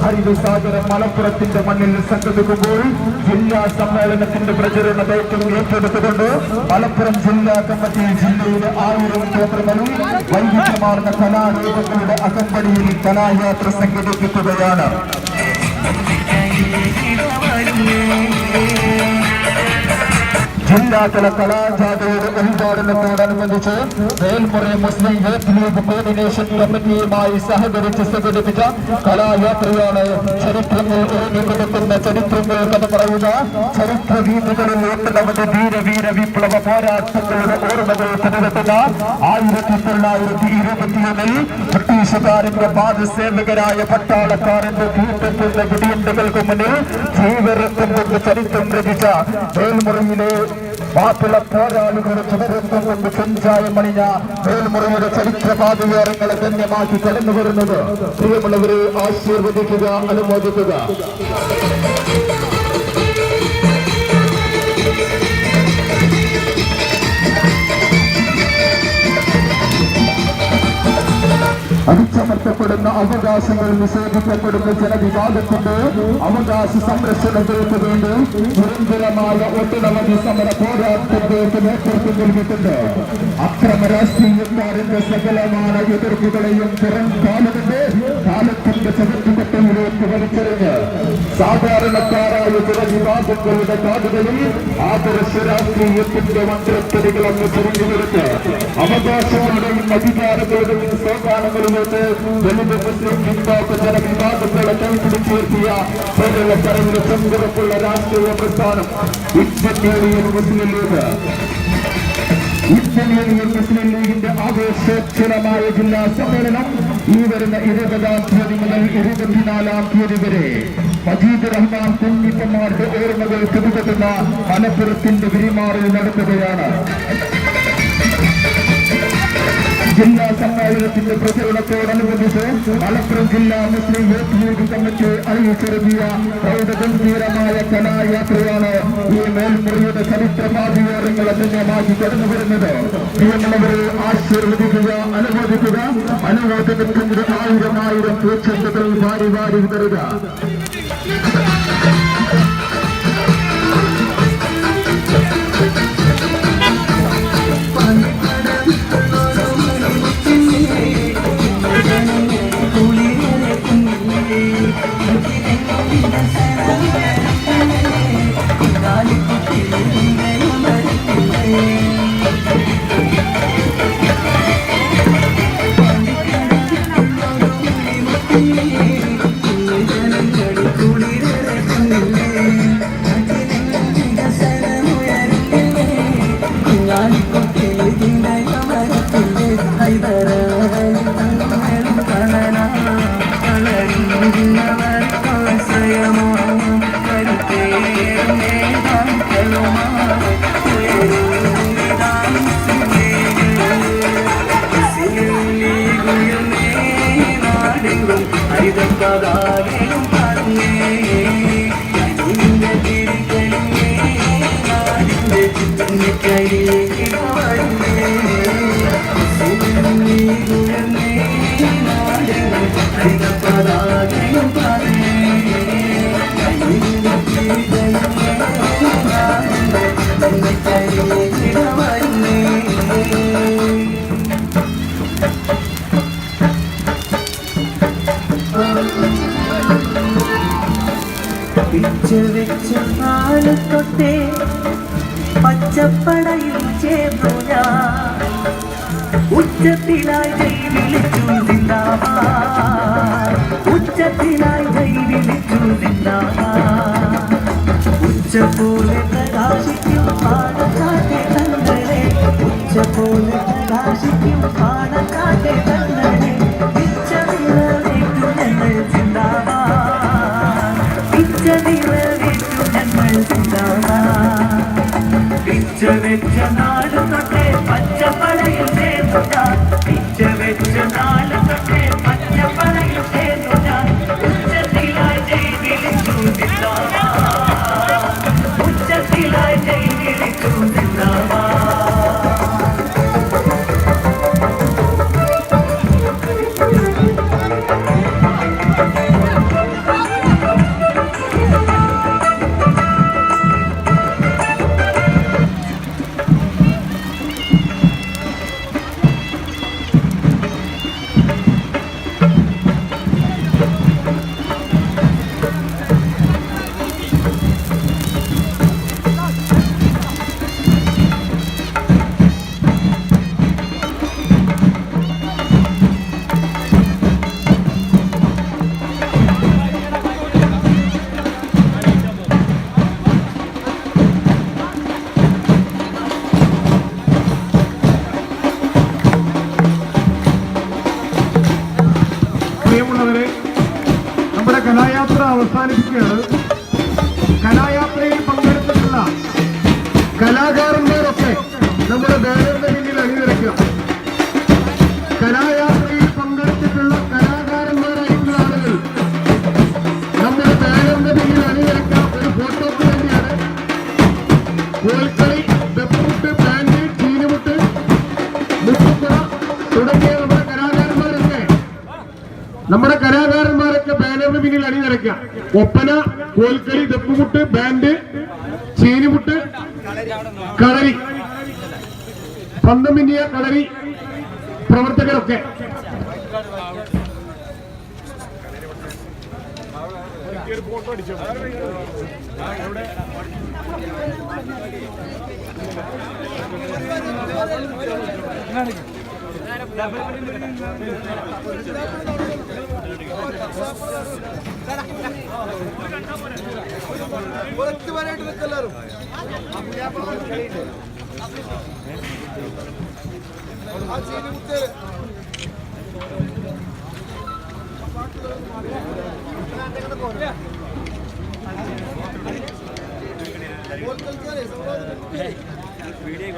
ഹരിതസാഗരം മലപ്പുറത്തിന്റെ മണ്ണിൽ സംഘടിപ്പിക്കുമ്പോൾ ജില്ലാ സമ്മേളനത്തിന്റെ പ്രചരണ ദൗത്യം ഏറ്റെടുത്തുകൊണ്ട് മലപ്പുറം ജില്ലാ കമ്മിറ്റി ജില്ലയിലെ 1000 ക്ഷേത്രങ്ങളിൽ വൈവിധ്യമാർന്ന കലാരൂപങ്ങളുടെ അകമ്പടിയിൽ കലായാത്ര സംഘടിപ്പിക്കുകയാണ്. ജില്ലാതല കലാജാഥയുടെ ഉദ്ഘാടനത്തോടനുബന്ധിച്ച് മേൽമുറി മുസ്ലിം യൂത്ത് ലീഗ് കോർഡിനേഷൻ കമ്മിറ്റിയുമായി സഹകരിച്ച് സംഘടിപ്പിച്ച കലായാത്രയാണ് ചരിത്രങ്ങൾ എഴുതിക്കൊടുക്കുന്ന ചരിത്രങ്ങൾ കഥ പറയുക. ചരിത്ര വീതികളിൽ ഒട്ടനവധി ധീരവീര വിപ്ലവ പോരാട്ടങ്ങളുടെ ഓർമ്മകൾ നിലനിർത്തുക. 1921 ബ്രിട്ടീഷുകാരന്റെ പാദസേവകരായ പട്ടാളക്കാരന്റെ കൂട്ടത്തിന്റെ വെടിയുണ്ടകൾക്ക് മുന്നിൽ ജീവരക്തം കൊണ്ട് ചരിത്രം രചിച്ച മേൽമുറിയിലെ ബാക്കിയുള്ള പോരാളികളുടെ ചുവരത്വം കൊണ്ട് ചെഞ്ചായമണിഞ്ഞ മേൽമുറിയുടെ ചരിത്രപാതയോരങ്ങളെ ധന്യമാക്കി കടന്നു വരുന്നത് പ്രിയമുള്ളവരെ ആശീർവദിക്കുക, അനുമോദിക്കുക. അടിച്ചമർത്തപ്പെടുന്ന അവകാശങ്ങൾ നിഷേധിക്കപ്പെടുന്ന ജനവിഭാഗത്തിന്റെ അവകാശ സംരക്ഷണങ്ങൾക്ക് വേണ്ടി നിരന്തരമായ ഒട്ടനവധി സമര പോരാട്ടങ്ങൾക്ക് നേതൃത്വം നൽകിയിട്ടുണ്ട്. അക്രമ രാഷ്ട്രീയക്കാരന്റെ സകലമായ എതിർപ്പുകളെയും പുറം കാലത്തിന്റെ ചവിട്ടുകൊട്ടയിലേക്ക് വലിച്ചെറിഞ്ഞ് സാധാരണക്കാരായ ജനവിഭാഗങ്ങളുടെ കാടുകളിൽ ആദർശ രാഷ്ട്രീയത്തിന്റെ മന്ത്രത്തടികളൊക്കെ ചുരുങ്ങിവരുത്ത് അവകാശങ്ങളുടെയും അധികാരങ്ങളുടെയും സോപാനങ്ങളിലേക്ക് ദളിത് മുസ്ലിം ഹിന്ദു ജനവിഭാഗങ്ങളെ കൈപിടിച്ചുയർത്തിയ കേരളക്കരയിലെ ചെങ്കുറപ്പുള്ള രാഷ്ട്രീയ പ്രസ്ഥാനം ഇന്ത്യൻ യൂണിയൻ മുസ്ലിം ലീഗ്. ഇന്ത്യൻ യൂണിയൻ മുസ്ലിം ലീഗിന്റെ ആവേശോജ്വലമായ ജില്ലാ സമ്മേളനം ഈ വരുന്ന 20-ാം തീയതി മുതൽ 24-ാം തീയതി വരെ മജീദ് റഹ്മാൻ കുഞ്ഞിപ്പന്മാരുടെ ഓർമ്മകൾ തുടികൊട്ടുന്ന മലപ്പുറത്തിന്റെ വിരിമാറിൽ നടത്തുകയാണ്. ജില്ലാ സമ്മേളനത്തിന്റെ പ്രചരണത്തോടനുബന്ധിച്ച് മലപ്പുറം ജില്ലാ മുസ്ലിം യൂത്ത് ലീഗ് കമ്മിറ്റി അറിയിച്ചിറങ്ങിയ പ്രൗഢഗംഭീരമായ കലായാത്രയാണ് ഈ മേൽമുറിയുടെ ചരിത്രപാതയോരങ്ങളെ ധന്യമാക്കി കടന്നു വരുന്നത്. പ്രിയമുള്ളവരെ ആശീർവദിക്കുക, അനുമോദിക്കുക. അനുമോദനത്തിന്റെ 1000 പൂച്ചെണ്ടുകൾ വാരി വാരി വിതറുക. തൊട്ടേ പച്ചപ്പടയിൽ ചേർന്നു ഞാൻ ഉച്ചത്തിലായി വിളിച്ചു സിന്ദാബാദ്, ഉച്ചത്തിലായി വിളിച്ചു സിന്ദാബാദ്. ഉച്ചപോലെ പ്രകാശിക്കും പാണക്കാട്ടെ തങ്ങളെ, ഉച്ചപോലെ പ്രകാശിക്കും പാണക്കാട്ടെ തങ്ങളെ. പിച്ചനിറവേറ്റു ഞങ്ങൾ സിന്ദാബാദ്, പിച്ചനിറവേറ്റു ഞങ്ങൾ സിന്ദാബാദ്. പിച്ച വെച്ച നാട് തൊട്ടേ പച്ചപ്പടയിൽ ചേർന്നു ഞാൻ, പിച്ച വെച്ച നാട് തൊട്ടേ പച്ചപ്പടയിൽ ചേർന്നു ഞാൻ. ഉച്ചത്തിലായി വിളിച്ചു സിന്ദാബാദ്, ഉച്ചത്തിലായി വിളിച്ചു സിന്ദാബാദ്. നമ്മുടെ കലായാത്ര അവസാനിപ്പിക്കുകയാണ്. കലായാത്രയിൽ പങ്കെടുത്തിട്ടുള്ള കലാകാരന്മാരൊക്കെ നമ്മുടെ ബാനറിന്റെ പിന്നിൽ അണിനിരക്കുക. കലായാത്രയിൽ പങ്കെടുത്തിട്ടുള്ള കലാകാരന്മാരായിട്ടുള്ള ആളുകൾ നമ്മുടെ ബാനറിന്റെ പിന്നിൽ അണിനിരക്കുക. ഒരു ഫോട്ടോക്ക് വേണ്ടിയാണ്. കോൽക്കളി, വെപ്പുമുട്ട്, ബാൻഡ്, ചീനുമുട്ട്, മുട്ടുപുറ തുടങ്ങിയ നമ്മുടെ കലാകാരന്മാരൊക്കെ ബാനറിന് പിന്നിൽ അണിനിരക്കുക. ഒപ്പന, കോൽക്കളി, ദപ്പുമുട്ട്, ബാൻഡ്, ചീനുമുട്ട്, കളരി, പന്തം മിന്നിയ കളരി പ്രവർത്തകരൊക്കെ വീഡിയോ